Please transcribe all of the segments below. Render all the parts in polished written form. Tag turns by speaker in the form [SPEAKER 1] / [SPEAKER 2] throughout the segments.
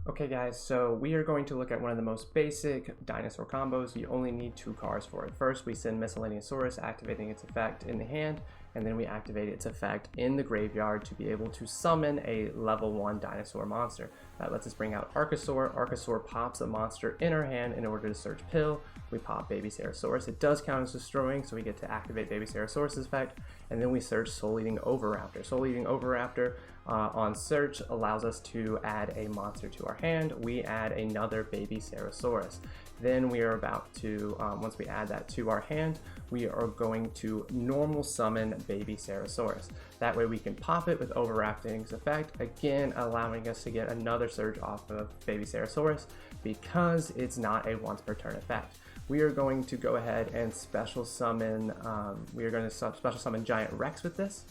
[SPEAKER 1] Okay guys, so we are going to look at one of the most basic dinosaur combos. You only need 2 cards for it. First, we send Miscellaneousaurus, activating its effect in the hand, and then we activate its effect in the graveyard to be able to summon a level 1 dinosaur monster. That lets us bring out Archosaur. Archosaur pops a monster in our hand in order to search Pill. We pop Babycerasaurus. It does count as destroying, so we get to activate Babycerasaurus' effect, and then we search Souleating Oviraptor. Souleating Oviraptor on search allows us to add a monster to our hand. We add another Babycerasaurus. Then we are about to, once we add that to our hand, we are going to normal summon Babycerasaurus. That way we can pop it with Overrapting's effect, again allowing us to get another surge off of Babycerasaurus because it's not a once per turn effect. We are going to go ahead and special summon, special summon Giant Rex with this.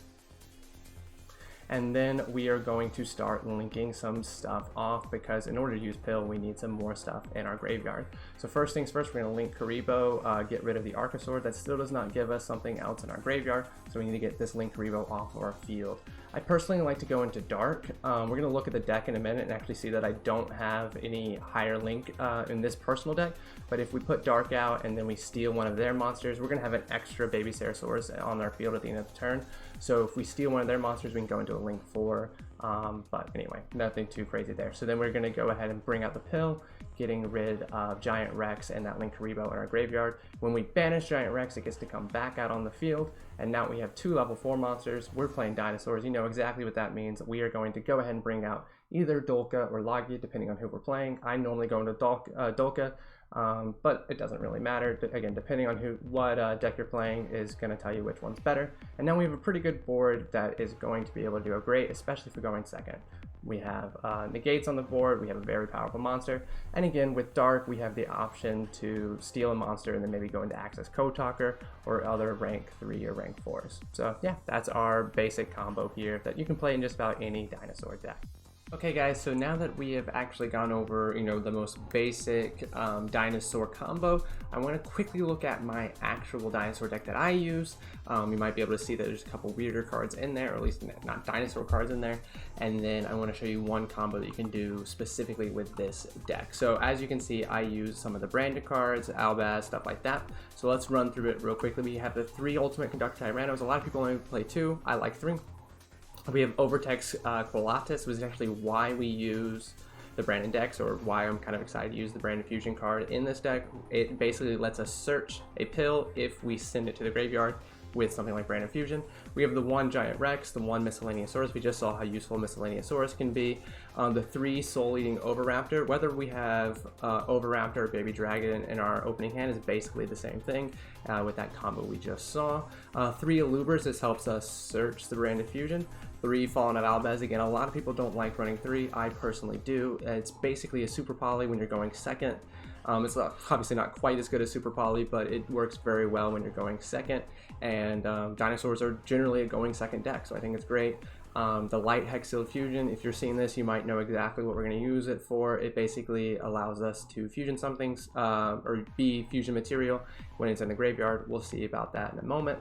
[SPEAKER 1] And then we are going to start linking some stuff off because in order to use Pill, we need some more stuff in our graveyard. So first things first, we're going to link Karibo, get rid of the Archosaur. That still does not give us something else in our graveyard, so we need to get this link Karibo off of our field. I personally like to go into Dark. We're going to look at the deck in a minute and actually see that I don't have any higher link in this personal deck, but if we put Dark out and then we steal one of their monsters, we're going to have an extra Babycerasaurus on our field at the end of the turn. So if we steal one of their monsters, we can go into a link 4, but anyway, nothing too crazy there. So then we're going to go ahead and bring out the Pill, getting rid of Giant Rex and that link Karibo in our graveyard. When we banish Giant Rex, it gets to come back out on the field, and now we have 2 level 4 monsters. We're playing dinosaurs, you know exactly what that means. We are going to go ahead and bring out either Dolkka or Laggia, depending on who we're playing. I normally go into Dolkka, but it doesn't really matter. Again, depending on what deck you're playing is going to tell you which one's better. And now we have a pretty good board that is going to be able to do great, especially if we're going second. We have negates on the board, we have a very powerful monster, and again with Dark we have the option to steal a monster and then maybe go into Access Code Talker or other rank 3 or rank 4s. So yeah, that's our basic combo here that you can play in just about any dinosaur deck. Okay guys, so now that we have actually gone over, the most basic dinosaur combo, I want to quickly look at my actual dinosaur deck that I use. You might be able to see that there's a couple weirder cards in there, or at least not dinosaur cards in there. And then I want to show you one combo that you can do specifically with this deck. So as you can see, I use some of the branded cards, Albaz, stuff like that. So let's run through it real quickly. We have the 3 ultimate Conductor Tyrannos. A lot of people only play 2. I like 3. We have Overtex Qoatlus, which is actually why we use the Brandon decks, or why I'm kind of excited to use the Brandon Fusion card in this deck. It basically lets us search a Pill if we send it to the graveyard with something like Brandon Fusion. We have the 1 Giant Rex, the 1 Miscellaneousaurus. We just saw how useful Miscellaneousaurus can be. The 3 Souleating Oviraptor. Whether we have Oviraptor or Baby Dragon in our opening hand is basically the same thing with that combo we just saw. 3 Alubers. This helps us search the Brandon Fusion. 3 Fallen of Albaz. Again, a lot of people don't like running 3. I personally do. It's basically a Super Poly when you're going second. It's obviously not quite as good as Super Poly, but it works very well when you're going second, and dinosaurs are generally a going second deck, so I think it's great. The light Hex-Sealed Fusion, if you're seeing this, you might know exactly what we're going to use it for. It basically allows us to fusion something, or be fusion material when it's in the graveyard. We'll see about that in a moment.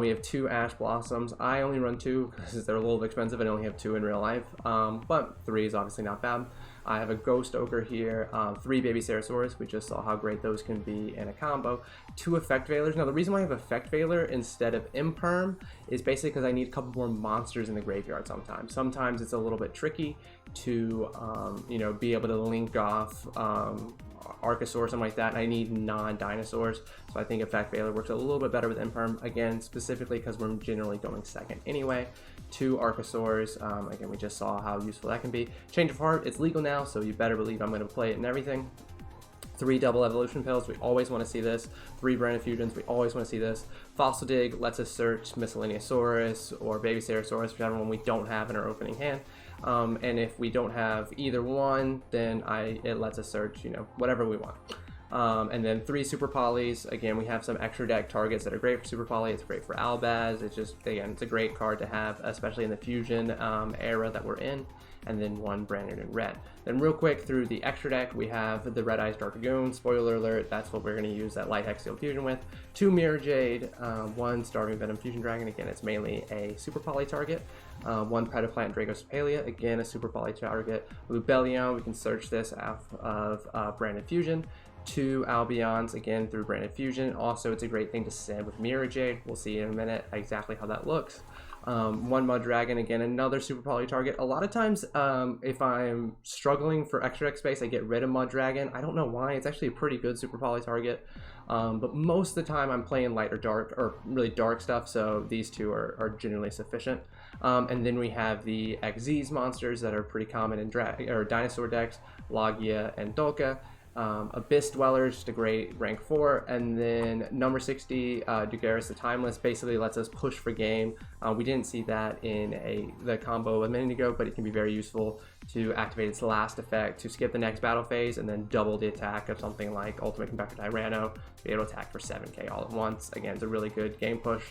[SPEAKER 1] We have 2 Ash Blossoms. I only run 2 because they're a little expensive and I only have 2 in real life, but 3 is obviously not bad. I have a Ghost Ogre here, 3 Babycerasaurus. We just saw how great those can be in a combo. 2 Effect Veilers. Now the reason why I have Effect Veiler instead of Imperm is basically because I need a couple more monsters in the graveyard sometimes. Sometimes it's a little bit tricky to be able to link off Archosaur, something like that, and I need non-dinosaurs, so I think Effect Veiler works a little bit better with Imperm, again, specifically because we're generally going second anyway. 2 Archosaurs, again, we just saw how useful that can be. Change of Heart, it's legal now, so you better believe I'm going to play it and everything. 3 double evolution pills, we always want to see this. 3 Brandon Fusions, we always want to see this. Fossil Dig lets us search Miscellaneousaurus or Babycerasaurus, whichever one we don't have in our opening hand. And if we don't have either one, then it lets us search, whatever we want. And then 3 Super Polys. Again, we have some extra deck targets that are great for Super Poly. It's great for Albaz. It's just, again, it's a great card to have, especially in the Fusion era that we're in. and then 1 brand new red. Then real quick through the extra deck, we have the Red Eyes Dragoon. Spoiler alert, that's what we're going to use that light Hex-Sealed fusion with. 2 Mirrorjade, 1 Starving Venom Fusion Dragon, again it's mainly a Super Poly target. 1 Predaplant Dragostapelia, again a Super Poly target. Lubellion, we can search this off of Branded Fusion. 2 Albions, again through Branded Fusion. Also, it's a great thing to send with Mirrorjade. We'll see in a minute exactly how that looks. 1 Mudragon, again another Super Poly target. A lot of times, if I'm struggling for extra deck space, I get rid of Mudragon. I don't know why. It's actually a pretty good Super Poly target. But most of the time I'm playing light or dark, or really dark stuff, so these 2 are generally sufficient. And then we have the XZ's monsters that are pretty common in dinosaur decks, Laggia and Dolkka. Abyss Dwellers, just a great rank 4, and then number 60, Joyous the Timeless, basically lets us push for game. We didn't see that in the combo a minute ago, but it can be very useful to activate its last effect, to skip the next battle phase, and then double the attack of something like Ultimate Conductor Tyranno, be able to attack for 7k all at once. Again, it's a really good game push.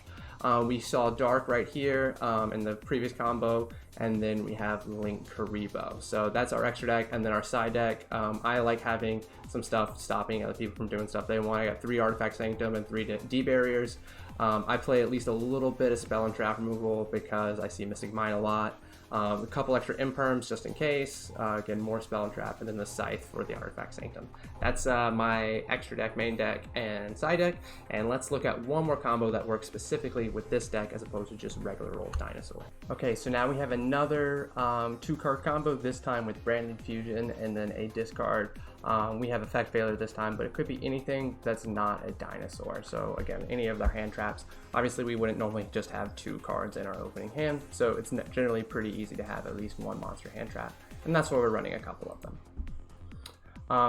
[SPEAKER 1] We saw Dark right here in the previous combo, and then we have Link Karibo. So that's our extra deck, and then our side deck. I like having some stuff stopping other people from doing stuff they want. I got 3 Artifact Sanctum and 3 D barriers. I play at least a little bit of Spell and Trap removal because I see Mystic Mine a lot. A couple extra imperms just in case. Again, more Spell and Trap, and then the Scythe for the Artifact Sanctum. That's my extra deck, main deck, and side deck. And let's look at one more combo that works specifically with this deck as opposed to just regular old Dinosaur. Okay, so now we have another 2-card combo, this time with Branded Fusion and then a discard. We have Effect Failure this time, but it could be anything that's not a dinosaur. So again, any of our hand traps. Obviously, we wouldn't normally just have 2 cards in our opening hand, so it's generally pretty easy to have at least 1 monster hand trap, and that's why we're running a couple of them.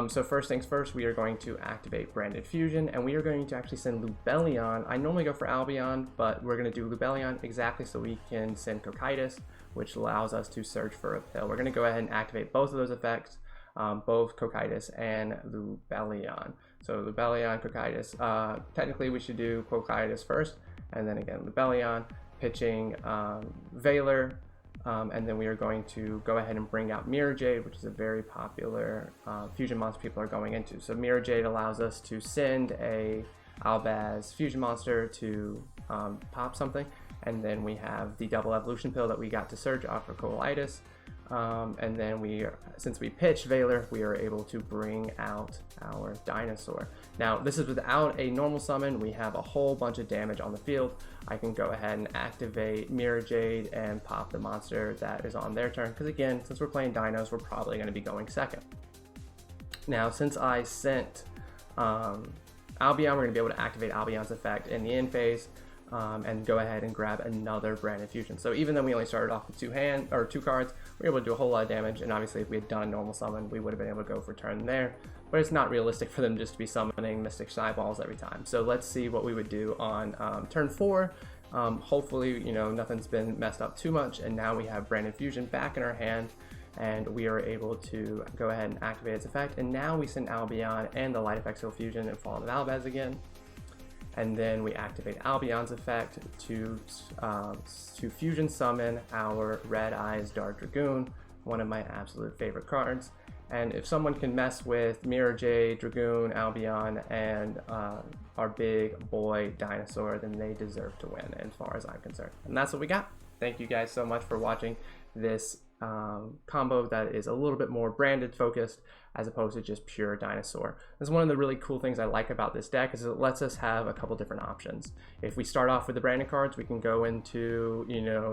[SPEAKER 1] So first things first, we are going to activate Branded Fusion, and we are going to actually send Lubellion. I normally go for Albion, but we're going to do Lubellion exactly so we can send Qoatlus, which allows us to search for a pill. We're going to go ahead and activate both of those effects, both Qoatlus and Lubellion. So Lubellion, Qoatlus. Technically, we should do Qoatlus first, and then again Lubellion, pitching Valor. And then we are going to go ahead and bring out Mirrorjade, which is a very popular fusion monster people are going into. So Mirrorjade allows us to send a Albaz fusion monster to pop something, and then we have the double evolution pill that we got to search off for Qoatlus. And then since we pitched Valor, we are able to bring out our dinosaur. Now, this is without a normal summon. We have a whole bunch of damage on the field. I can go ahead and activate Mirrorjade and pop the monster that is on their turn, because again, since we're playing dinos, we're probably going to be going second. Now, since I sent Albion, we're going to be able to activate Albion's effect in the end phase. And go ahead and grab another Branded Fusion. So even though we only started off with 2 cards, we were able to do a whole lot of damage. And obviously, if we had done a normal summon, we would have been able to go for turn there. But it's not realistic for them just to be summoning Mystic Shy Balls every time. So let's see what we would do on turn 4. Hopefully, nothing's been messed up too much. And now we have Branded Fusion back in our hand, and we are able to go ahead and activate its effect. And now we send Albion and the Light Effect Fusion and Fallen of Albaz again. And then we activate Albion's effect to fusion summon our Red Eyes Dark Dragoon, one of my absolute favorite cards. And if someone can mess with Mirrorjade, Dragoon, Albion, and our big boy Dinosaur, then they deserve to win, as far as I'm concerned. And that's what we got. Thank you guys so much for watching this combo that is a little bit more branded focused as opposed to just pure dinosaur. This is one of the really cool things I like about this deck, is it lets us have a couple different options. If we start off with the branded cards, we can go into,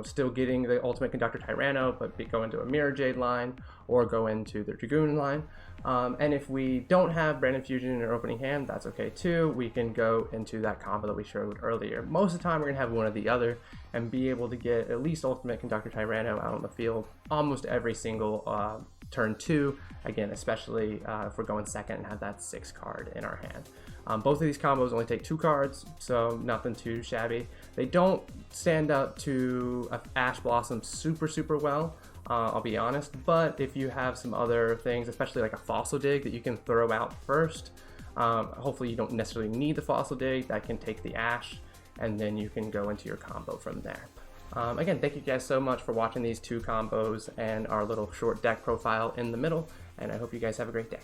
[SPEAKER 1] still getting the Ultimate Conductor Tyranno, but go into a Mirrorjade line or go into the Dragoon line. And if we don't have Branded Fusion in our opening hand, that's okay too. We can go into that combo that we showed earlier. Most of the time, we're gonna have one or the other and be able to get at least Ultimate Conductor Tyranno out on the field almost every single turn 2, again, especially if we're going second and have that 6 card in our hand. Both of these combos only take 2 cards, so nothing too shabby. They don't stand up to Ash Blossom super well, I'll be honest, but if you have some other things, especially like a Fossil Dig that you can throw out first, hopefully you don't necessarily need the Fossil Dig, that can take the Ash, and then you can go into your combo from there. Again, thank you guys so much for watching these two combos and our little short deck profile in the middle, and I hope you guys have a great day.